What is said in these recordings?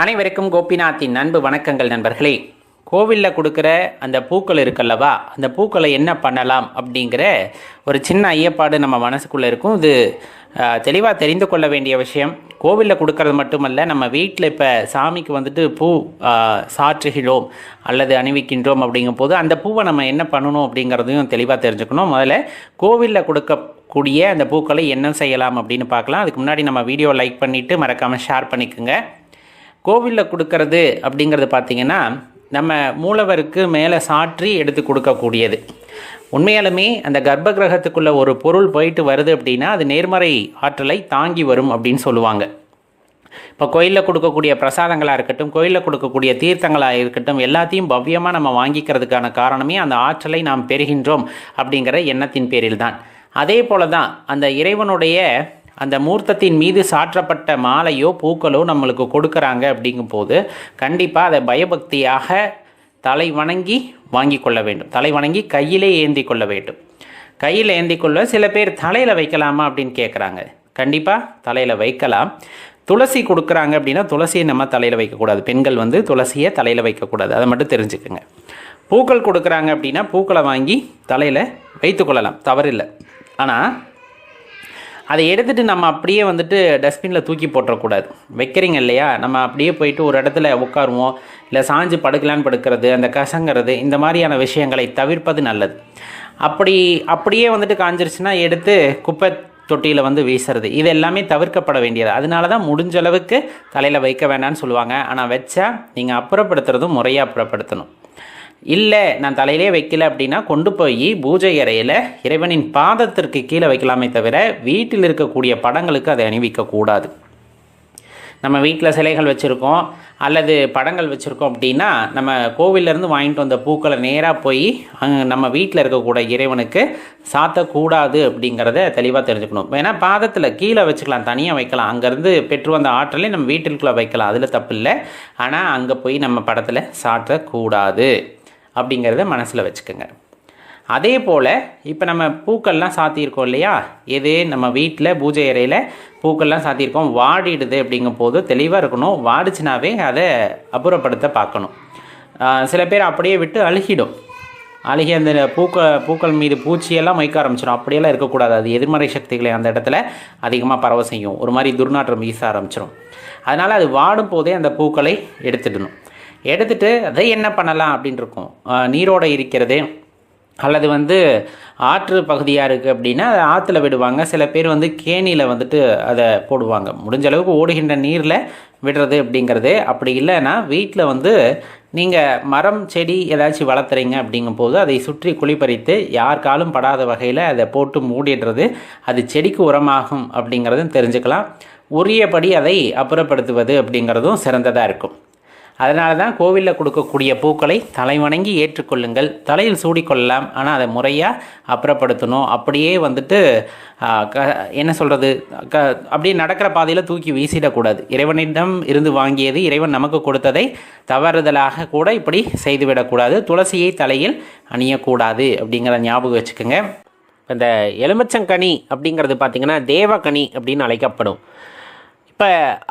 அனைவருக்கும் கோபிநாத்தின் அன்பு வணக்கங்கள் நண்பர்களே. கோவிலில் கொடுக்குற அந்த பூக்கள் இருக்குல்லவா, அந்த பூக்களை என்ன பண்ணலாம் அப்படிங்கிற ஒரு சின்ன ஐயப்பாடு நம்ம மனசுக்குள்ளே இருக்கும். இது தெளிவாக தெரிந்து கொள்ள வேண்டிய விஷயம். கோவிலில் கொடுக்கறது மட்டுமல்ல, நம்ம வீட்டில் இப்போ சாமிக்கு வந்துட்டு பூ சாற்றுகிறோம் அல்லது அணிவிக்கின்றோம் அப்படிங்கும் போது அந்த பூவை நம்ம என்ன பண்ணணும் அப்படிங்கிறதையும் தெளிவாக தெரிஞ்சுக்கணும். முதல்ல கோவிலில் கொடுக்கக்கூடிய அந்த பூக்களை என்ன செய்யலாம் அப்படின்னு பார்க்கலாம். அதுக்கு முன்னாடி நம்ம வீடியோ லைக் பண்ணிவிட்டு மறக்காமல் ஷேர் பண்ணிக்கோங்க. கோவிலில் கொடுக்கறது அப்படிங்கிறது பார்த்திங்கன்னா, நம்ம மூலவருக்கு மேலே சாற்றி எடுத்து கொடுக்கக்கூடியது. உண்மையாலுமே அந்த கர்ப்ப கிரகத்துக்குள்ளே ஒரு பொருள் போயிட்டு வருது அப்படின்னா அது நேர்மறை ஆற்றலை தாங்கி வரும் அப்படின்னு சொல்லுவாங்க. இப்போ கோயிலில் கொடுக்கக்கூடிய பிரசாதங்களாக இருக்கட்டும், கோயிலில் கொடுக்கக்கூடிய தீர்த்தங்களாக இருக்கட்டும், எல்லாத்தையும் பவ்யமாக நம்ம வாங்கிக்கிறதுக்கான காரணமே அந்த ஆற்றலை நாம் பெறுகின்றோம் அப்படிங்கிற எண்ணத்தின் பேரில் தான். அதே போல தான் அந்த இறைவனுடைய அந்த மூர்த்தத்தின் மீது சாற்றப்பட்ட மாலையோ பூக்களோ நம்மளுக்கு கொடுக்குறாங்க அப்படிங்கும்போது கண்டிப்பாக அதை பயபக்தியாக தலை வணங்கி வாங்கி கொள்ள வேண்டும். தலை வணங்கி கையிலே ஏந்தி கொள்ள வேண்டும். கையில் ஏந்தி கொள்ள சில பேர் தலையில் வைக்கலாமா அப்படின்னு கேட்குறாங்க. கண்டிப்பாக தலையில் வைக்கலாம். துளசி கொடுக்குறாங்க அப்படின்னா துளசியை நம்ம தலையில் வைக்கக்கூடாது. பெண்கள் துளசியை தலையில் வைக்கக்கூடாது, அதை மட்டும் தெரிஞ்சுக்குங்க. பூக்கள் கொடுக்குறாங்க அப்படின்னா பூக்களை வாங்கி தலையில் வைத்துக்கொள்ளலாம், தவறில்லை. ஆனால் அதை எடுத்துகிட்டு நம்ம அப்படியே டஸ்ட்பினில் தூக்கி போட்டுறக்கூடாது. வைக்கிறீங்க இல்லையா, நம்ம அப்படியே போயிட்டு ஒரு இடத்துல உட்காருவோம், இல்லை சாஞ்சு படுக்கலான்னு படுக்கிறது, அந்த கசங்கிறது, இந்த மாதிரியான விஷயங்களை தவிர்ப்பது நல்லது. அப்படியே காஞ்சிருச்சுன்னா எடுத்து குப்பை தொட்டியில் வீசுறது, இது எல்லாமே தவிர்க்கப்பட வேண்டியது. அதனால தான் முடிஞ்ச அளவுக்கு தலையில் வைக்க வேண்டாம்னு சொல்லுவாங்க. ஆனால் வச்சா நீங்கள் அப்புறப்படுத்துறதும் முறையாக அப்புறப்படுத்தணும். இல்லை நான் தலையிலே வைக்கல அப்படின்னா கொண்டு போய் பூஜை அறையில் இறைவனின் பாதத்திற்கு கீழே வைக்கலாமே தவிர வீட்டில் இருக்கக்கூடிய படங்களுக்கு அதை அணிவிக்கக்கூடாது. நம்ம வீட்டில் சிலைகள் வச்சுருக்கோம் அல்லது படங்கள் வச்சுருக்கோம் அப்படின்னா நம்ம கோவிலேருந்து வாங்கிட்டு வந்த பூக்களை நேராக போய் நம்ம வீட்டில் இருக்கக்கூடிய இறைவனுக்கு சாத்தக்கூடாது அப்படிங்கிறத தெளிவாக தெரிஞ்சுக்கணும். வேணால் பாதத்தில் கீழே வச்சுக்கலாம், தனியாக வைக்கலாம். அங்கேருந்து பெற்று வந்த ஆற்றலை நம்ம வீட்டிற்குள்ளே வைக்கலாம், அதில் தப்பு இல்லை. ஆனால் அங்கே போய் நம்ம படத்தில் சாத்தக்கூடாது அப்படிங்கிறத மனசில் வச்சுக்கோங்க. அதே போல் இப்போ நம்ம பூக்கள்லாம் சாத்தியிருக்கோம் இல்லையா, எது நம்ம வீட்டில் பூஜை அறையில் பூக்கள்லாம் சாத்தியிருக்கோம், வாடிடுது அப்படிங்கும் போது தெளிவாக இருக்கணும். வாடிச்சுனாவே அதை அப்புறப்படுத்த பார்க்கணும். சில பேர் அப்படியே விட்டு அழுகி அந்த பூக்கள் மீது பூச்சியெல்லாம் வைக்க ஆரம்பிச்சிடும். அப்படியெல்லாம் இருக்கக்கூடாது. அது எதிர்மறை சக்திகளை அந்த இடத்துல அதிகமாக பரவ செய்யும், ஒரு மாதிரி துர்நாற்றம் வீச ஆரம்பிச்சிடும். அதனால் அது வாடும் போதே அந்த பூக்களை எடுத்துட்டு அதை என்ன பண்ணலாம் அப்படின்னு இருக்கும். நீரோடு இருக்கிறது அல்லது ஆற்று பகுதியாக இருக்குது அப்படின்னா அதை ஆற்றுல விடுவாங்க. சில பேர் கேணியில் அதை போடுவாங்க. முடிஞ்ச அளவுக்கு ஓடுகின்ற நீரில் விடுறது அப்படிங்கிறது. அப்படி இல்லைன்னா வீட்டில் நீங்கள் மரம் செடி ஏதாச்சும் வளர்த்துறீங்க அப்படிங்கும்போது அதை சுற்றி குழிப்பறித்து யார் காலும் படாத வகையில் அதை போட்டு மூடிடுறது. அது செடிக்கு உரமாகும் அப்படிங்கிறதும் தெரிஞ்சுக்கலாம். உரியபடி அதை அப்புறப்படுத்துவது அப்படிங்கிறதும் சிறந்ததாக இருக்கும். அதனால தான் கோவிலில் கொடுக்கக்கூடிய பூக்களை தலை வணங்கி ஏற்றுக்கொள்ளுங்கள். தலையில் சூடிக்கொள்ளலாம், ஆனால் அதை முறையாக அப்புறப்படுத்தணும். அப்படியே என்ன சொல்கிறது, அப்படியே நடக்கிற பாதையில் தூக்கி வீசிடக்கூடாது. இறைவனிடம் இருந்து வாங்கியது, இறைவன் நமக்கு கொடுத்ததை தவறுதலாக கூட இப்படி செய்துவிடக்கூடாது. துளசியை தலையில் அணியக்கூடாது அப்படிங்கிற ஞாபகம் வச்சுக்கோங்க. இந்த எலுமிச்சங்கனி அப்படிங்கிறது பார்த்திங்கன்னா தேவகனி அப்படின்னு அழைக்கப்படும். இப்போ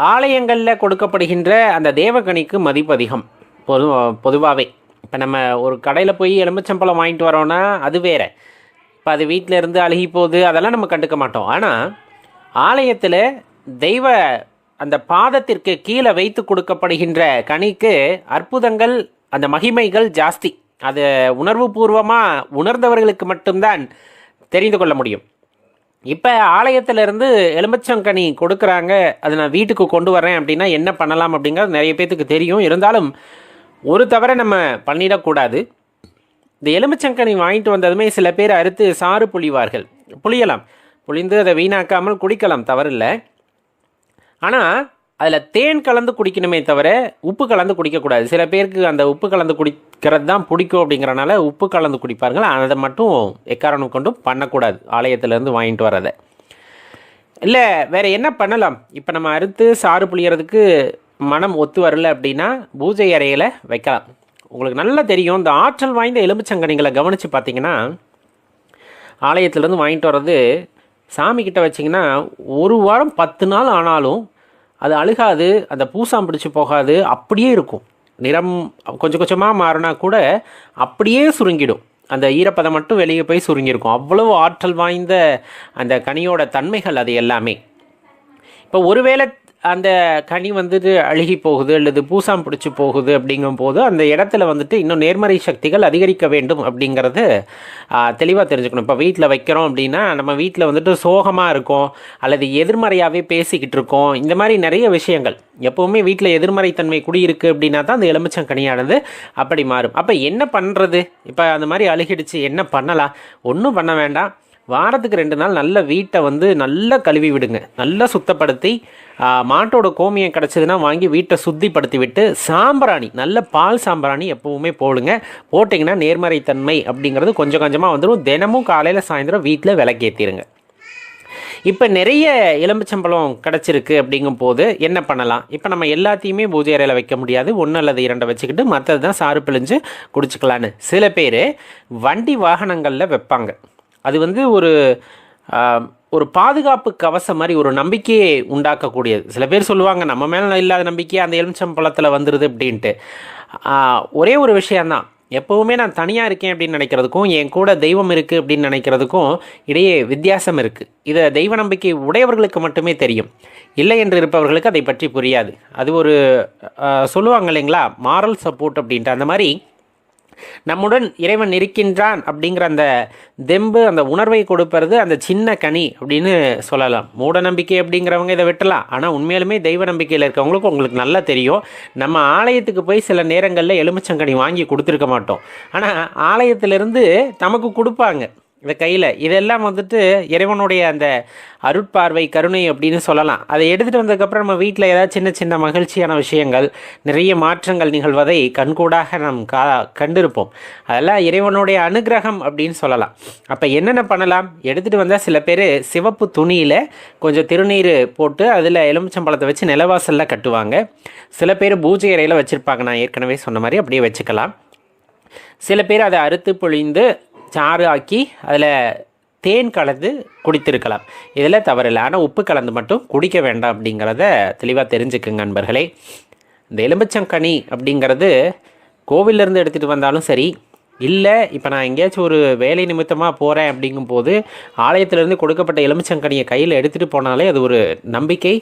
ஆலயங்களில் கொடுக்கப்படுகின்ற அந்த தேவகனிக்கு மதிப்பு அதிகம். பொதுவாகவே இப்போ நம்ம ஒரு கடையில் போய் எலுமிச்சம்பழம் வாங்கிட்டு வரோன்னா அது வேறு. இப்போ அது வீட்டில் இருந்து அழுகி போகுது, அதெல்லாம் நம்ம கண்டுக்க மாட்டோம். ஆனால் ஆலயத்தில் தெய்வ அந்த பாதத்திற்கு கீழே வைத்து கொடுக்கப்படுகின்ற கனிக்கு அற்புதங்கள், அந்த மகிமைகள் ஜாஸ்தி. அது உணர்வு பூர்வமாக உணர்ந்தவர்களுக்கு மட்டும்தான் தெரிந்து கொள்ள முடியும். இப்போ ஆலயத்திலேருந்து எலுமிச்சங்கனி கொடுக்குறாங்க, அதை நான் வீட்டுக்கு கொண்டு வரேன் அப்படின்னா என்ன பண்ணலாம் அப்படிங்கிறது நிறைய பேர்த்துக்கு தெரியும். இருந்தாலும் ஒரு தவிர நம்ம பண்ணிடக்கூடாது. இந்த எலுமிச்சங்கனி வாங்கிட்டு வந்ததுமே சில பேர் அறுத்து சாறு புளியலாம். புளிந்து அதை வீணாக்காமல் குடிக்கலாம், தவறில்லை. ஆனால் அதில் தேன் கலந்து குடிக்கணுமே தவிர உப்பு கலந்து குடிக்கக்கூடாது. சில பேருக்கு அந்த உப்பு கலந்து குடிக்கிறது தான் பிடிக்கும் அப்படிங்கிறனால உப்பு கலந்து குடிப்பார்கள். அதை மட்டும் எக்காரணம் கொண்டும் பண்ணக்கூடாது ஆலயத்திலேருந்து வாங்கிட்டு வரதை. இல்லை வேறு என்ன பண்ணலாம்? இப்போ நம்ம அறுத்து சாறு புளியறதுக்கு மனம் ஒத்து வரல அப்படின்னா பூஜை அறையில் வைக்கலாம். உங்களுக்கு நல்லா தெரியும், இந்த ஆற்றல் வாய்ந்த எலுமிச்சங்கனிகளை கவனித்து பார்த்தீங்கன்னா ஆலயத்திலேருந்து வாங்கிட்டு வர்றது சாமிக்கிட்ட வச்சிங்கன்னா 1 வாரம் 10 நாள் ஆனாலும் அது அழுகாது, அந்த பூசாம் பிடிச்சி போகாது, அப்படியே இருக்கும். நிறம் கொஞ்சம் கொஞ்சமாக மாறினா கூட அப்படியே சுருங்கிடும். அந்த ஈரப்பதம் மட்டும் வெளியே போய் சுருங்கியிருக்கும். அவ்வளவு ஆற்றல் வாய்ந்த அந்த கனியோட தன்மைகள் அது எல்லாமே. இப்போ ஒருவேளை அந்த கனி வந்துட்டு அழுகி போகுது அல்லது பூசாம் பிடிச்சி போகுது அப்படிங்கும் போது அந்த இடத்துல வந்துட்டு இன்னும் நேர்மறை சக்திகள் அதிகரிக்க வேண்டும் அப்படிங்கிறது தெளிவாக தெரிஞ்சுக்கணும். இப்போ வீட்டில் வைக்கிறோம் அப்படின்னா நம்ம வீட்டில் வந்துட்டு சோகமாக இருக்கோம் அல்லது எதிர்மறையாகவே பேசிக்கிட்டு இருக்கோம். இந்த மாதிரி நிறைய விஷயங்கள் எப்போவுமே வீட்டில் எதிர்மறைத்தன்மை குடியிருக்கு அப்படின்னா தான் அந்த எலுமிச்சங்கனியானது அப்படி மாறும். அப்போ என்ன பண்ணுறது? இப்போ அந்த மாதிரி அழுகிடுச்சு, என்ன பண்ணலாம்? ஒன்றும் பண்ண வேண்டாம். வாரத்துக்கு 2 நாள் நல்ல வீட்டை வந்து நல்லா கழுவி விடுங்க. நல்லா சுத்தப்படுத்தி மாட்டோட கோமியம் கிடச்சிதுன்னா வாங்கி வீட்டை சுத்திப்படுத்தி விட்டு சாம்பிராணி, நல்ல பால் சாம்பிராணி எப்போவுமே போடுங்க. போட்டிங்கன்னா நேர்மறைத்தன்மை அப்படிங்கிறது கொஞ்சம் கொஞ்சமாக வந்துடும். தினமும் காலையில் சாயந்தரம் வீட்டில் விளக்கேற்றிடுங்க. இப்போ நிறைய எலுமிச்சம்பழம் கிடச்சிருக்கு அப்படிங்கும் போது என்ன பண்ணலாம்? இப்போ நம்ம எல்லாத்தையுமே பூஜை அறையில் வைக்க முடியாது. 1 அல்லது 2 வச்சுக்கிட்டு மற்றது தான் சாறு பிழிஞ்சு குடிச்சிக்கலான்னு சில பேர் வண்டி வாகனங்களில் வைப்பாங்க. அது வந்து ஒரு பாதுகாப்பு கவசம் மாதிரி ஒரு நம்பிக்கையை உண்டாக்கக்கூடியது. சில பேர் சொல்லுவாங்க நம்ம மேலே இல்லாத நம்பிக்கை அந்த எலுமிச்சம்பழத்தில் வந்துடுது அப்படின்ட்டு. ஒரே ஒரு விஷயந்தான், எப்போவுமே நான் தனியாக இருக்கேன் அப்படின்னு நினைக்கிறதுக்கும் என் கூட தெய்வம் இருக்குது அப்படின்னு நினைக்கிறதுக்கும் இடையே வித்தியாசம் இருக்குது. இதை தெய்வ நம்பிக்கை உடையவர்களுக்கு மட்டுமே தெரியும். இல்லை என்று இருப்பவர்களுக்கு அதை பற்றி புரியாது. அது ஒரு சொல்லுவாங்க இல்லைங்களா, மாரல் சப்போர்ட் அப்படின்ட்டு. அந்த மாதிரி நம்முடன் இறைவன் இருக்கின்றான் அப்படிங்கிற அந்த தெம்பு, அந்த உணர்வை கொடுப்பது அந்த சின்ன கனி அப்படின்னு சொல்லலாம். மூட நம்பிக்கை அப்படிங்கிறவங்க இதை விட்டலாம். ஆனால் உண்மையிலுமே தெய்வ நம்பிக்கையில் இருக்கவங்களுக்கு உங்களுக்கு நல்லா தெரியும். நம்ம ஆலயத்துக்கு போய் சில நேரங்களில் எலுமிச்சங்கனி வாங்கி கொடுத்துருக்க மாட்டோம். ஆனால் ஆலயத்திலிருந்து நமக்கு கொடுப்பாங்க இந்த கையில். இதெல்லாம் வந்துட்டு இறைவனுடைய அந்த அருட்பார்வை, கருணை அப்படின்னு சொல்லலாம். அதை எடுத்துகிட்டு வந்ததுக்கப்புறம் நம்ம வீட்டில் ஏதாவது சின்ன சின்ன மகிழ்ச்சியான விஷயங்கள், நிறைய மாற்றங்கள் நிகழ்வதை கண்கூடாக நாம் கண்டிருப்போம். அதெல்லாம் இறைவனுடைய அனுகிரகம் அப்படின்னு சொல்லலாம். அப்போ என்னென்ன பண்ணலாம்? எடுத்துகிட்டு வந்தால் சில பேர் சிவப்பு துணியில் கொஞ்சம் திருநீர் போட்டு அதில் எலுமிச்சம்பழத்தை வச்சு நிலவாசலில் கட்டுவாங்க. சில பேர் பூஜை அறையில் வச்சுருப்பாங்க. நான் ஏற்கனவே சொன்ன மாதிரி அப்படியே வச்சுக்கலாம். சில பேர் அதை அறுத்து பொழிந்து சாறு ஆக்கி அதில் தேன் கலந்து குடித்திருக்கலாம். இதில் தவறில்லை. ஆனால் உப்பு கலந்து மட்டும் குடிக்க வேண்டாம் அப்படிங்கிறத தெளிவாக தெரிஞ்சுக்குங்க நண்பர்களே. இந்த எலுமிச்சங்கனி அப்படிங்கிறது கோவிலிருந்து எடுத்துகிட்டு வந்தாலும் சரி, இல்லை இப்போ நான் எங்கேயாச்சும் ஒரு வேலை நிமித்தமாக போகிறேன் அப்படிங்கும்போது ஆலயத்திலேருந்து கொடுக்கப்பட்ட எலுமிச்சங்கனியை கையில் எடுத்துகிட்டு போனாலே அது ஒரு நம்பிக்கை,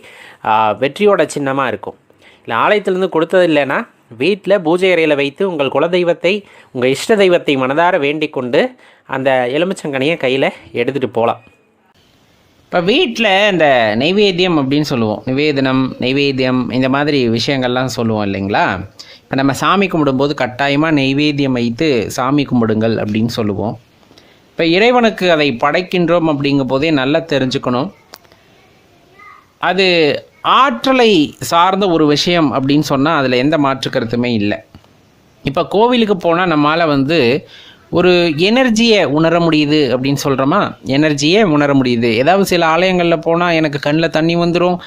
வெற்றியோட சின்னமாக இருக்கும். இல்லை ஆலயத்திலேருந்து கொடுத்தது இல்லைன்னா வீட்டில் பூஜை அறையில் வைத்து உங்கள் குலதெய்வத்தை, உங்கள் இஷ்ட தெய்வத்தை மனதார வேண்டிக் கொண்டு அந்த எலுமிச்சங்கனியை கையில் எடுத்துகிட்டு போகலாம். இப்போ வீட்டில் இந்த நைவேத்தியம் அப்படின்னு சொல்லுவோம், நிவேதனம், நைவேத்தியம், இந்த மாதிரி விஷயங்கள்லாம் சொல்லுவோம் இல்லைங்களா? இப்போ நம்ம சாமி கும்பிடும்போது கட்டாயமாக நைவேத்தியம் வைத்து சாமி கும்பிடுங்கள் அப்படின்னு சொல்லுவோம். இப்போ இறைவனுக்கு அதை படைக்கின்றோம் அப்படிங்கும் போதே நல்லா தெரிஞ்சுக்கணும், அது ஆற்றலை சார்ந்த ஒரு விஷயம் அப்படின்னு சொன்னால் அதில் எந்த மாற்று கருத்துமே இல்லை. இப்போ கோவிலுக்கு போனால் நம்மளால் ஒரு எனர்ஜியை உணர முடியுது அப்படின்னு சொல்கிறோமா, எனர்ஜியை உணர முடியுது. ஏதாவது சில ஆலயங்களில் போனால் எனக்கு கண்ணில் தண்ணி வந்துடும்,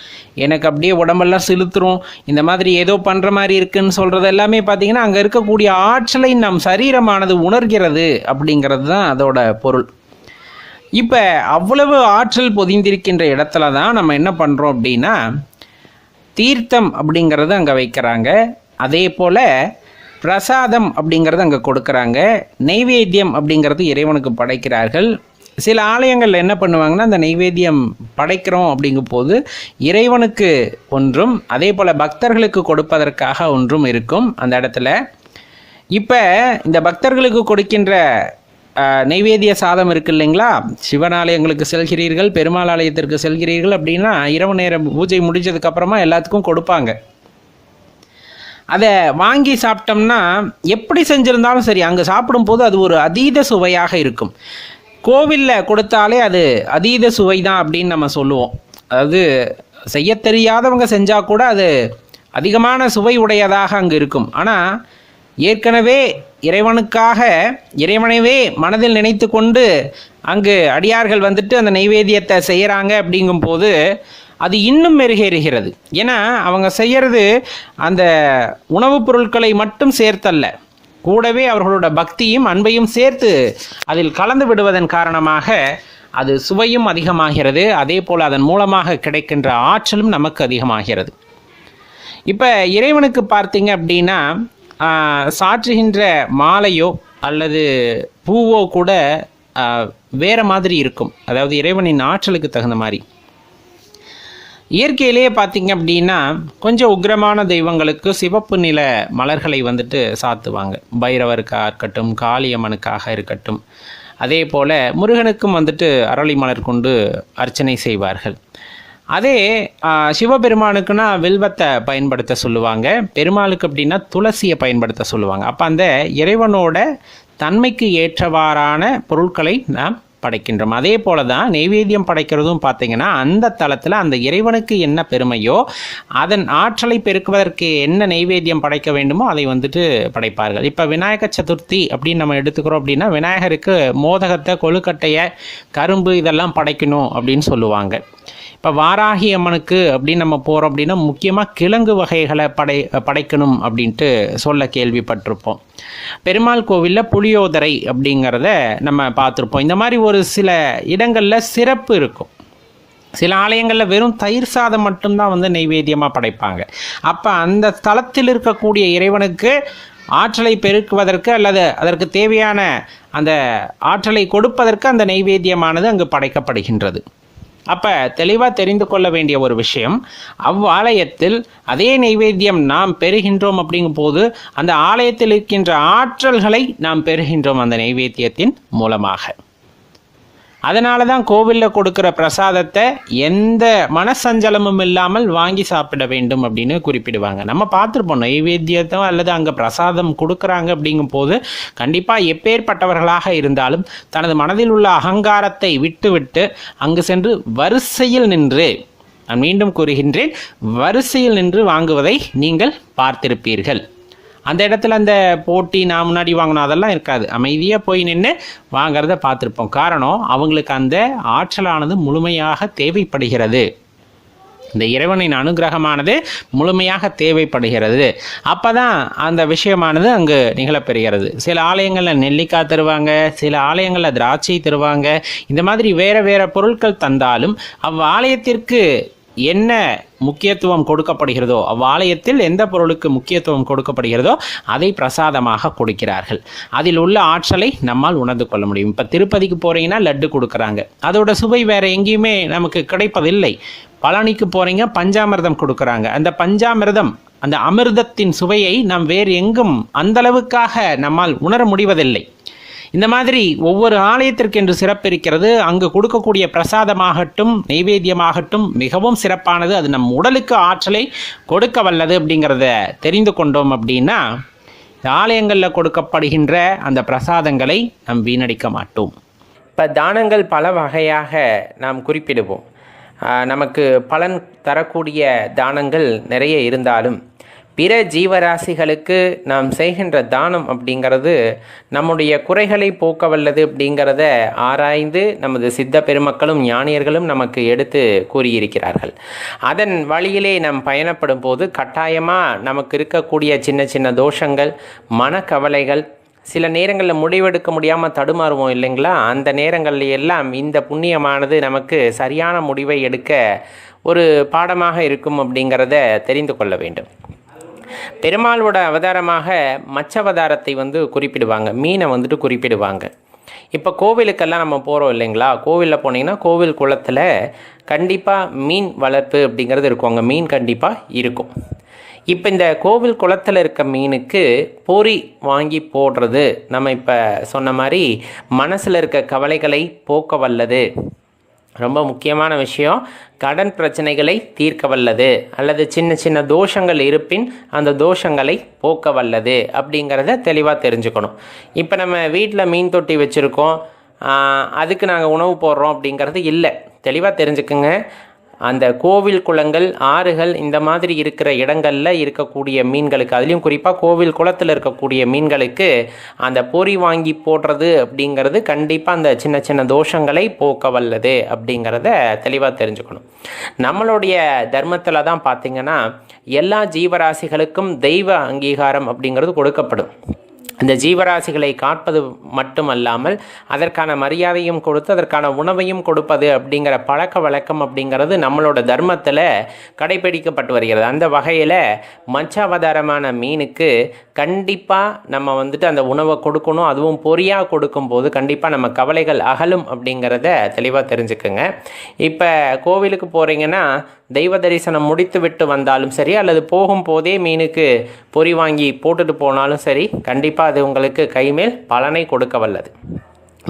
எனக்கு அப்படியே உடம்பெல்லாம் செலுத்துரும், இந்த மாதிரி ஏதோ பண்ணுற மாதிரி இருக்குதுன்னு சொல்கிறது எல்லாமே பார்த்திங்கன்னா அங்கே இருக்கக்கூடிய ஆற்றலை நம் சரீரமானது உணர்கிறது அப்படிங்கிறது தான் அதோட பொருள். இப்போ அவ்வளவு ஆற்றல் பொதிந்திருக்கின்ற இடத்துல தான் நம்ம என்ன பண்ணுறோம் அப்படின்னா தீர்த்தம் அப்படிங்கிறது அங்கே வைக்கிறாங்க. அதே போல் பிரசாதம் அப்படிங்கிறது அங்கே கொடுக்குறாங்க. நைவேத்தியம் அப்படிங்கிறது இறைவனுக்கு படைக்கிறார்கள். சில ஆலயங்களில் என்ன பண்ணுவாங்கன்னா அந்த நைவேத்தியம் படைக்கிறோம் அப்படிங்கும் போது இறைவனுக்கு ஒன்றும் அதே போல் பக்தர்களுக்கு கொடுப்பதற்காக ஒன்றும் இருக்கும் அந்த இடத்துல. இப்போ இந்த பக்தர்களுக்கு கொடுக்கின்ற நைவேத்திய சாதம் இருக்கு இல்லைங்களா, சிவன் ஆலயங்களுக்கு செல்கிறீர்கள், பெருமாள் ஆலயத்திற்கு செல்கிறீர்கள் அப்படின்னா இரவு நேர பூஜை முடிஞ்சதுக்கப்புறமா எல்லாத்துக்கும் கொடுப்பாங்க. அதை வாங்கி சாப்பிட்டோம்னா எப்படி செஞ்சுருந்தாலும் சரி அங்கே சாப்பிடும்போது அது ஒரு அதீத சுவையாக இருக்கும். கோவிலில் கொடுத்தாலே அது அதீத சுவை தான் அப்படின்னு நம்ம சொல்லுவோம். அதாவது செய்ய தெரியாதவங்க செஞ்சால் கூட அது அதிகமான சுவை உடையதாக அங்கே இருக்கும். ஆனால் ஏற்கனவே இறைவனுக்காக இறைவனைவே மனதில் நினைத்து கொண்டு அங்கு அடியார்கள் அந்த நைவேத்தியத்தை செய்கிறாங்க அப்படிங்கும்போது அது இன்னும் மெருகேறுகிறது. ஏன்னா அவங்க செய்கிறது அந்த உணவுப் பொருட்களை மட்டும் சேர்த்தல்ல, கூடவே அவர்களோட பக்தியும் அன்பையும் சேர்த்து அதில் கலந்து விடுவதன் காரணமாக அது சுவையும் அதிகமாகிறது. அதே போல் அதன் மூலமாக கிடைக்கின்ற ஆற்றலும் நமக்கு அதிகமாகிறது. இப்போ இறைவனுக்கு பார்த்தீங்க அப்படின்னா சாற்றுகின்ற மாலையோ அல்லது பூவோ கூட வேறு மாதிரி இருக்கும். அதாவது இறைவனின் ஆற்றலுக்கு தகுந்த மாதிரி. இயற்கையிலேயே பார்த்திங்க அப்படின்னா கொஞ்சம் உக்கிரமான தெய்வங்களுக்கு சிவப்பு நில மலர்களை வந்துட்டு சாத்துவாங்க. பைரவருக்காக இருக்கட்டும், காளியம்மனுக்காக இருக்கட்டும். அதே போல் முருகனுக்கும் வந்துட்டு அரளி மலர் கொண்டு அர்ச்சனை செய்வார்கள். அதே சிவபெருமானுக்குன்னா வில்வத்தை பயன்படுத்த சொல்லுவாங்க. பெருமாளுக்கு அப்படின்னா துளசியை பயன்படுத்த சொல்லுவாங்க. அப்போ அந்த இறைவனோட தன்மைக்கு ஏற்றவாறான பொருட்களை நாம் படைக்கின்றோம். அதே போல தான் நெய்வேத்தியம் படைக்கிறதும் பார்த்திங்கன்னா அந்த தளத்தில் அந்த இறைவனுக்கு என்ன பெருமையோ அதன் ஆற்றலை பெருக்குவதற்கு என்ன நெய்வேத்தியம் படைக்க வேண்டுமோ அதை வந்துட்டு படைப்பார்கள். இப்போ விநாயகர் சதுர்த்தி அப்படின்னு நம்ம எடுத்துக்கிறோம் அப்படின்னா விநாயகருக்கு மோதகத்தை, கொழுக்கட்டையை, கரும்பு இதெல்லாம் படைக்கணும் அப்படின்னு சொல்லுவாங்க. இப்போ வாராகி அம்மனுக்கு அப்படின்னு நம்ம போகிறோம் அப்படின்னா முக்கியமாக கிழங்கு வகைகளை படைக்கணும் அப்படின்ட்டு சொல்ல கேள்விப்பட்டிருப்போம். பெருமாள் கோவிலில் புளியோதரை அப்படிங்கிறத நம்ம பார்த்துருப்போம். இந்த மாதிரி ஒரு சில இடங்களில் சிறப்பு இருக்கும். சில ஆலயங்களில் வெறும் தயிர் சாதம் மட்டும்தான் வந்து நெய்வேத்தியமாக படைப்பாங்க. அப்போ அந்த ஸ்தலத்தில் இருக்கக்கூடிய இறைவனுக்கு ஆற்றலை பெருக்குவதற்கு அல்லது அதற்கு தேவையான அந்த ஆற்றலை கொடுப்பதற்கு அந்த நெய்வேத்தியமானது அங்கு படைக்கப்படுகின்றது. அப்போ தெளிவாக தெரிந்து கொள்ள வேண்டிய ஒரு விஷயம், அவ்வாலயத்தில் அதே நெய்வேத்தியம் நாம் பெறுகின்றோம் அப்படிங்கும் போது அந்த ஆலயத்தில் இருக்கின்ற ஆற்றல்களை நாம் பெறுகின்றோம் அந்த நெய்வேத்தியத்தின் மூலமாக. அதனால தான் கோவிலில் கொடுக்குற பிரசாதத்தை எந்த மனசஞ்சலமும் இல்லாமல் வாங்கி சாப்பிட வேண்டும் அப்படின்னு குறிப்பிடுவாங்க. நம்ம பார்த்துருப்போம் நைவேத்தியத்தை அல்லது அங்கே பிரசாதம் கொடுக்குறாங்க அப்படிங்கும் போது கண்டிப்பாக எப்பேற்பட்டவர்களாக இருந்தாலும் தனது மனதில் உள்ள அகங்காரத்தை விட்டுவிட்டு அங்கு சென்று வரிசையில் நின்று, நான் மீண்டும் கூறுகின்றேன், வரிசையில் நின்று வாங்குவதை நீங்கள் பார்த்திருப்பீர்கள். அந்த இடத்துல அந்த போட்டி நான் முன்னாடி வாங்கணும் அதெல்லாம் இருக்காது. அமைதியாக போய் நின்று வாங்கிறத பார்த்துருப்போம். காரணம், அவங்களுக்கு அந்த ஆற்றலானது முழுமையாக தேவைப்படுகிறது. இந்த இறைவனின் அனுகிரகமானது முழுமையாக தேவைப்படுகிறது. அப்போ தான் அந்த விஷயமானது அங்கு நிகழப்பெறுகிறது. சில ஆலயங்களில் நெல்லிக்காய் தருவாங்க, சில ஆலயங்களில் திராட்சை தருவாங்க. இந்த மாதிரி வேறு வேறு பொருட்கள் தந்தாலும் அவ்வாலயத்திற்கு என்ன முக்கியத்துவம் கொடுக்கப்படுகிறதோ, அவ்வாலயத்தில் எந்த பொருளுக்கு முக்கியத்துவம் கொடுக்கப்படுகிறதோ அதை பிரசாதமாக கொடுக்கிறார்கள். அதில் உள்ள ஆற்றலை நம்மால் உணர்ந்து கொள்ள முடியும். இப்போ திருப்பதிக்கு போகிறீங்கன்னா லட்டு கொடுக்குறாங்க, அதோட சுவை வேறு எங்கேயுமே நமக்கு கிடைப்பதில்லை. பழனிக்கு போகிறீங்க பஞ்சாமிர்தம் கொடுக்குறாங்க, அந்த பஞ்சாமிர்தம், அந்த அமிர்தத்தின் சுவையை நாம் வேறு எங்கும் அந்தளவுக்காக நம்மால் உணர முடிவதில்லை. இந்த மாதிரி ஒவ்வொரு ஆலயத்திற்கு என்று சிறப்பு இருக்கிறது. அங்கு கொடுக்கக்கூடிய பிரசாதமாகட்டும் நெய்வேத்தியமாகட்டும் மிகவும் சிறப்பானது. அது நம் உடலுக்கு ஆற்றலை கொடுக்க வல்லது அப்படிங்கிறத தெரிந்து கொண்டோம் அப்படின்னா ஆலயங்களில் கொடுக்கப்படுகின்ற அந்த பிரசாதங்களை நாம் வீணடிக்க மாட்டோம். இப்போ தானங்கள் பல வகையாக நாம் குறிப்பிடுவோம். நமக்கு பலன் தரக்கூடிய தானங்கள் நிறைய இருந்தாலும் பிற ஜீவராசிகளுக்கு நாம் செய்கின்ற தானம் அப்படிங்கிறது நம்முடைய குறைகளை போக்க வல்லது அப்படிங்கிறத ஆராய்ந்து நமது சித்த பெருமக்களும் ஞானியர்களும் நமக்கு எடுத்து கூறியிருக்கிறார்கள். அதன் வழியிலே நாம் பயணப்படும் போது கட்டாயமாக நமக்கு இருக்கக்கூடிய சின்ன சின்ன தோஷங்கள், மனக்கவலைகள், சில நேரங்களில் முடிவெடுக்க முடியாமல் தடுமாறுவோம் இல்லைங்களா, அந்த நேரங்களில் எல்லாம் இந்த புண்ணியமானது நமக்கு சரியான முடிவை எடுக்க ஒரு பாடமாக இருக்கும் அப்படிங்கிறத தெரிந்து கொள்ள வேண்டும். பெருமாளோட அவதாரமாக மச்சவதாரத்தை குறிப்பிடுவாங்க, மீனை குறிப்பிடுவாங்க. இப்போ கோவிலுக்கெல்லாம் நம்ம போகிறோம் இல்லைங்களா, கோவிலில் போனீங்கன்னா கோவில் குளத்தில் கண்டிப்பாக மீன் வளர்ப்பு அப்படிங்கிறது இருக்கும், அங்கே மீன் கண்டிப்பாக இருக்கும். இப்போ இந்த கோவில் குளத்தில் இருக்க மீனுக்கு பொறி வாங்கி போடுறது நம்ம இப்போ சொன்ன மாதிரி மனசில் இருக்க கவலைகளை போக்க வல்லது. ரொம்ப முக்கியமான விஷயம், கடன் பிரச்சனைகளை தீர்க்க வல்லது, அல்லது சின்ன சின்ன தோஷங்கள் இருப்பின் அந்த தோஷங்களை போக்க வல்லது அப்படிங்கிறத தெளிவாக தெரிஞ்சுக்கணும். இப்போ நம்ம வீட்டில் மீன் தொட்டி வச்சுருக்கோம், அதுக்கு நாங்கள் உணவு போடுறோம் அப்படிங்கிறது இல்லை. தெளிவாக தெரிஞ்சுக்குங்க. அந்த கோவில் குளங்கள், ஆறுகள், இந்த மாதிரி இருக்கிற இடங்களில் இருக்கக்கூடிய மீன்களுக்கு, அதுலேயும் குறிப்பாக கோவில் குளத்தில் இருக்கக்கூடிய மீன்களுக்கு அந்த பொறி வாங்கி போடுறது அப்படிங்கிறது கண்டிப்பாக அந்த சின்ன சின்ன தோஷங்களை போக்க வல்லது அப்படிங்கிறத தெளிவாக தெரிஞ்சுக்கணும். நம்மளுடைய தர்மத்தில் தான் பார்த்திங்கன்னா எல்லா ஜீவராசிகளுக்கும் தெய்வ அங்கீகாரம் அப்படிங்கிறது கொடுக்கப்படும். அந்த ஜீவராசிகளை காப்பது மட்டுமல்லாமல் அதற்கான மரியாதையும் கொடுத்து அதற்கான உணவையும் கொடுப்பது அப்படிங்கிற பழக்க வழக்கம் அப்படிங்கிறது நம்மளோட தர்மத்தில் கடைபிடிக்கப்பட்டு வருகிறது. அந்த வகையில் மச்சாவதாரமான மீனுக்கு கண்டிப்பாக நம்ம அந்த உணவை கொடுக்கணும். அதுவும் பொரியாக கொடுக்கும்போது கண்டிப்பாக நம்ம கவலைகள் அகலும் அப்படிங்கிறத தெளிவாக தெரிஞ்சுக்குங்க. இப்போ கோவிலுக்கு போகிறீங்கன்னா தெய்வ தரிசனம் முடித்து விட்டு வந்தாலும் சரி, அல்லது போகும்போதே மீனுக்கு பொறி வாங்கி போட்டுட்டு போனாலும் சரி, கண்டிப்பாக அது உங்களுக்கு கைமேல் பலனை கொடுக்க வல்லது.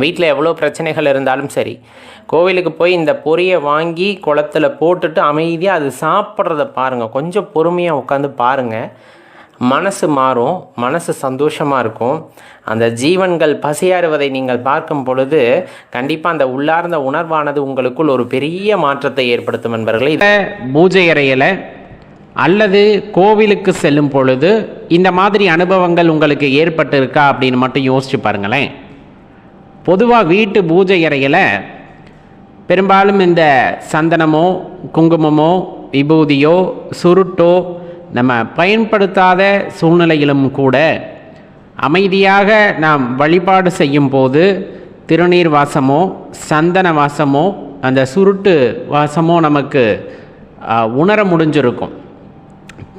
வீட்டில் எவ்வளோ பிரச்சனைகள் இருந்தாலும் சரி, கோவிலுக்கு போய் இந்த பொரியை வாங்கி குளத்தில் போட்டுட்டு அமைதியாக அது சாப்பிட்றத பாருங்கள். கொஞ்சம் பொறுமையாக உட்காந்து பாருங்கள். மனசு மாறும், மனசு சந்தோஷமாக இருக்கும். அந்த ஜீவன்கள் பசியாறுவதை நீங்கள் பார்க்கும் பொழுது கண்டிப்பாக அந்த உள்ளார்ந்த உணர்வானது உங்களுக்குள் ஒரு பெரிய மாற்றத்தை ஏற்படுத்தும் நண்பர்களே. பூஜை அறையில் அல்லது கோவிலுக்கு செல்லும் பொழுது இந்த மாதிரி அனுபவங்கள் உங்களுக்கு ஏற்பட்டு இருக்கா அப்படின்னு மட்டும் யோசிச்சு பாருங்களேன். பொதுவாக வீட்டு பூஜை அறையில் பெரும்பாலும் இந்த சந்தனமோ குங்குமமோ விபூதியோ சுருட்டோ நம்ம பயன்படுத்தாத சூழ்நிலையிலும் கூட அமைதியாக நாம் வழிபாடு செய்யும் போது திருநீர் வாசமோ சந்தன வாசமோ அந்த சுருட்டு வாசமோ நமக்கு உணர முடிஞ்சிருக்கும்.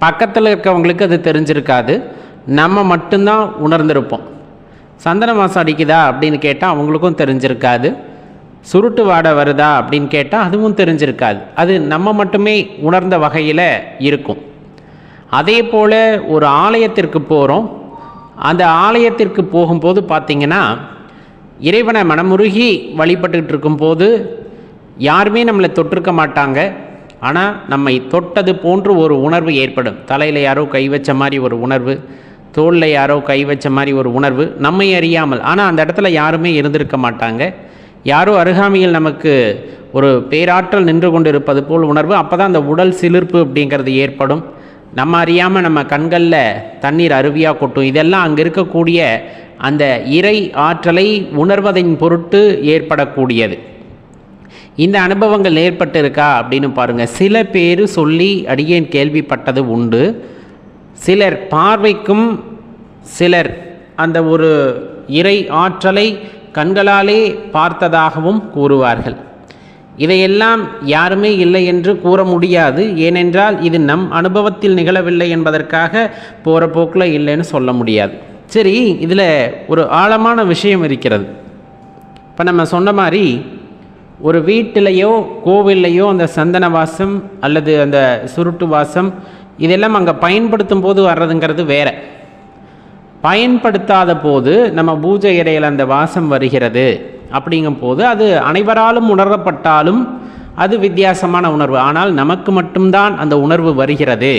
பக்கத்தில் இருக்கவங்களுக்கு அது தெரிஞ்சிருக்காது, நம்ம மட்டும்தான் உணர்ந்திருப்போம். சந்தன வாசம் அடிக்குதா அப்படின்னு கேட்டால் அவங்களுக்கும் தெரிஞ்சிருக்காது. சுருட்டு வாடை வருதா அப்படின்னு கேட்டால் அதுவும் தெரிஞ்சிருக்காது. அது நம்ம மட்டுமே உணர்ந்த வகையில் இருக்கும். அதே போல் ஒரு ஆலயத்திற்கு போகிறோம். அந்த ஆலயத்திற்கு போகும்போது பார்த்திங்கன்னா இறைவனை மனமுருகி வழிபட்டுக்கிட்டு இருக்கும்போது யாருமே நம்மளை தொட்டிருக்க மாட்டாங்க. ஆனால் நம்மை தொட்டது போன்று ஒரு உணர்வு ஏற்படும். தலையில் யாரோ கை வச்ச மாதிரி ஒரு உணர்வு, தோளில் யாரோ கை வச்ச மாதிரி ஒரு உணர்வு, நம்மை அறியாமல். ஆனால் அந்த இடத்துல யாருமே இருந்திருக்க மாட்டாங்க. யாரோ அருகாமையில் நமக்கு ஒரு பேராற்றல் நின்று கொண்டு இருப்பது போல் உணர்வு. அப்போ தான் அந்த உடல் சிலிர்ப்பு அப்படிங்கிறது ஏற்படும். நம்ம அறியாமல் நம்ம கண்களில் தண்ணீர் அருவியாக கொட்டும். இதெல்லாம் அங்கே இருக்கக்கூடிய அந்த இறை ஆற்றலை உணர்வதின் பொருட்டு ஏற்படக்கூடியது. இந்த அனுபவங்கள் ஏற்பட்டு இருக்கா அப்படின்னு பாருங்கள். சில பேர் சொல்லி அடியேன் கேள்விப்பட்டது உண்டு. சிலர் பார்வைக்கும் சிலர் அந்த ஒரு இறை ஆற்றலை கண்களாலே பார்த்ததாகவும் கூறுவார்கள். இதையெல்லாம் யாருமே இல்லை என்று கூற முடியாது. ஏனென்றால் இது நம் அனுபவத்தில் நிகழவில்லை என்பதற்காக போகிற போக்கில் இல்லைன்னு சொல்ல முடியாது. சரி, இதில் ஒரு ஆழமான விஷயம் இருக்கிறது. இப்போ நம்ம சொன்ன மாதிரி ஒரு வீட்டிலையோ கோவில்லையோ அந்த சந்தன வாசம் அல்லது அந்த சுருட்டு வாசம் இதெல்லாம் அங்கே பயன்படுத்தும் போது வர்றதுங்கிறது வேற. பயன்படுத்தாத போது நம்ம பூஜை அறையில் அந்த வாசம் வருகிறது அப்படிங்கும் போது அது அனைவராலும் உணரப்பட்டாலும் அது வித்தியாசமான உணர்வு. ஆனால் நமக்கு மட்டும்தான் அந்த உணர்வு வருகிறது.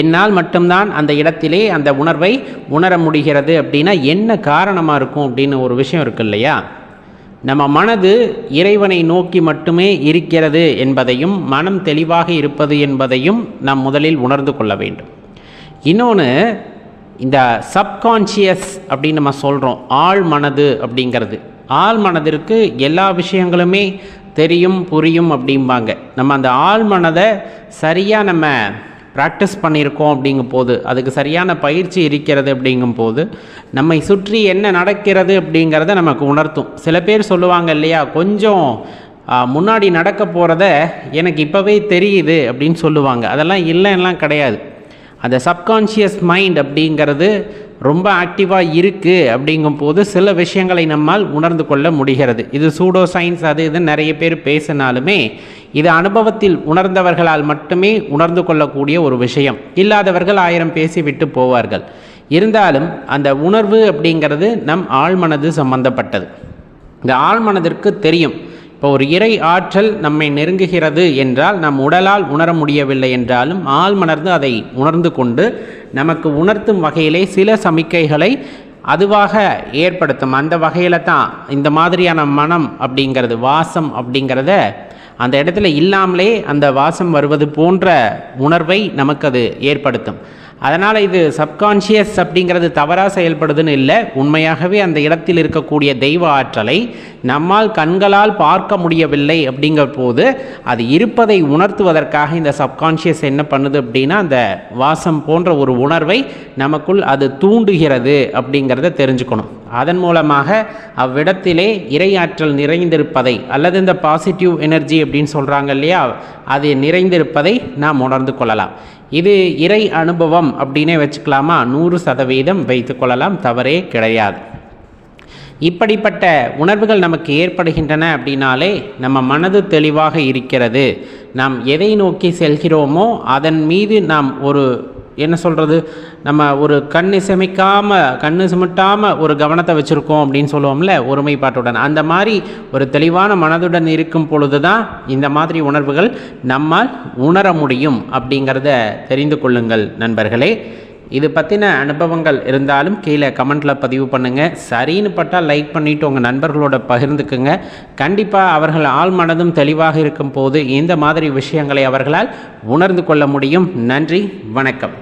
என்னால் மட்டும்தான் அந்த இடத்திலே அந்த உணர்வை உணர முடிகிறது. அப்படின்னா என்ன காரணமாக இருக்கும் அப்படின்னு ஒரு விஷயம் இருக்கு இல்லையா? நம்ம மனது இறைவனை நோக்கி மட்டுமே இருக்கிறது என்பதையும் மனம் தெளிவாக இருப்பது என்பதையும் நாம் முதலில் உணர்ந்து கொள்ள வேண்டும். இன்னொன்று, இந்த சப்கான்ஷியஸ் அப்படின்னு நம்ம சொல்கிறோம், ஆழ் மனது அப்படிங்கிறது. ஆழ் மனதிற்கு எல்லா விஷயங்களுமே தெரியும் புரியும் அப்படிம்பாங்க. நம்ம அந்த ஆழ் மனதை சரியாக நம்ம ப்ராக்டிஸ் பண்ணியிருக்கோம் அப்படிங்கும் போது, அதுக்கு சரியான பயிற்சி இருக்கிறது அப்படிங்கும் போது நம்மை சுற்றி என்ன நடக்கிறது அப்படிங்கிறத நமக்கு உணர்த்தும். சில பேர் சொல்லுவாங்க இல்லையா, கொஞ்சம் முன்னாடி நடக்க போகிறத எனக்கு இப்போவே தெரியுது அப்படின்னு சொல்லுவாங்க. அதெல்லாம் இல்லைன்னெலாம் கிடையாது. அந்த சப்கான்ஷியஸ் மைண்ட் அப்படிங்கிறது ரொம்ப ஆக்டிவாக இருக்குது அப்படிங்கும் போது சில விஷயங்களை நம்மால் உணர்ந்து கொள்ள முடிகிறது. இது சூடோ சயின்ஸ் அது இது நிறைய பேர் பேசினாலுமே இது அனுபவத்தில் உணர்ந்தவர்களால் மட்டுமே உணர்ந்து கொள்ளக்கூடிய ஒரு விஷயம். இல்லாதவர்கள் 1000 பேசி விட்டு போவார்கள். இருந்தாலும் அந்த உணர்வு அப்படிங்கிறது நம் ஆழ்மனது சம்பந்தப்பட்டது. இந்த ஆழ்மனதிற்கு தெரியும். இப்போ ஒரு இறை ஆற்றல் நம்மை நெருங்குகிறது என்றால் நம் உடலால் உணர முடியவில்லை என்றாலும் ஆழ்மனர்ந்து அதை உணர்ந்து கொண்டு நமக்கு உணர்த்தும் வகையிலே சில சமிக்கைகளை அதுவாக ஏற்படுத்தும். அந்த வகையில் தான் இந்த மாதிரியான மனம் அப்படிங்கிறது, வாசம் அப்படிங்கிறத அந்த இடத்துல இல்லாமலே அந்த வாசம் வருவது போன்ற உணர்வை நமக்கு அது ஏற்படுத்தும். அதனால் இது சப்கான்ஷியஸ் அப்படிங்கிறது தவறாக செயல்படுதுன்னு இல்லை, உண்மையாகவே அந்த இடத்தில் இருக்கக்கூடிய தெய்வ ஆற்றலை நம்மால் கண்களால் பார்க்க முடியவில்லை அப்படிங்கிற போது அது இருப்பதை உணர்த்துவதற்காக இந்த சப்கான்ஷியஸ் என்ன பண்ணுது அப்படின்னா அந்த வாசம் போன்ற ஒரு உணர்வை நமக்குள் அது தூண்டுகிறது அப்படிங்கிறத தெரிஞ்சுக்கணும். அதன் மூலமாக அவ்விடத்திலே இறையாற்றல் நிறைந்திருப்பதை அல்லது இந்த பாசிட்டிவ் எனர்ஜி அப்படின்னு சொல்கிறாங்க இல்லையா, அது நிறைந்திருப்பதை நாம் உணர்ந்து கொள்ளலாம். இது இறை அனுபவம் அப்படின்னே வச்சுக்கலாமா? 100% வைத்து கொள்ளலாம், தவறே கிடையாது. இப்படிப்பட்ட உணர்வுகள் நமக்கு ஏற்படுகின்றன அப்படின்னாலே நம்ம மனது தெளிவாக இருக்கிறது, நாம் எதை நோக்கி செல்கிறோமோ அதன் மீது நாம் ஒரு என்ன சொல்கிறது, நம்ம ஒரு கண்ணு சிமிட்டாமல் ஒரு கவனத்தை வச்சுருக்கோம் அப்படின்னு சொல்லுவோம்ல ஒருமைப்பாட்டுடன், அந்த மாதிரி ஒரு தெளிவான மனதுடன் இருக்கும் பொழுது தான் இந்த மாதிரி உணர்வுகள் நம்மால் உணர முடியும் அப்படிங்கிறத தெரிந்து கொள்ளுங்கள் நண்பர்களே. இது பற்றின அனுபவங்கள் இருந்தாலும் கீழே கமெண்ட்டில் பதிவு பண்ணுங்கள். சரின்னு பட்டால் லைக் பண்ணிவிட்டு உங்கள் நண்பர்களோட பகிர்ந்துக்குங்க. கண்டிப்பாக அவர்கள் ஆள் மனதும் தெளிவாக இருக்கும் போது இந்த மாதிரி விஷயங்களை அவர்களால் உணர்ந்து கொள்ள முடியும். நன்றி, வணக்கம்.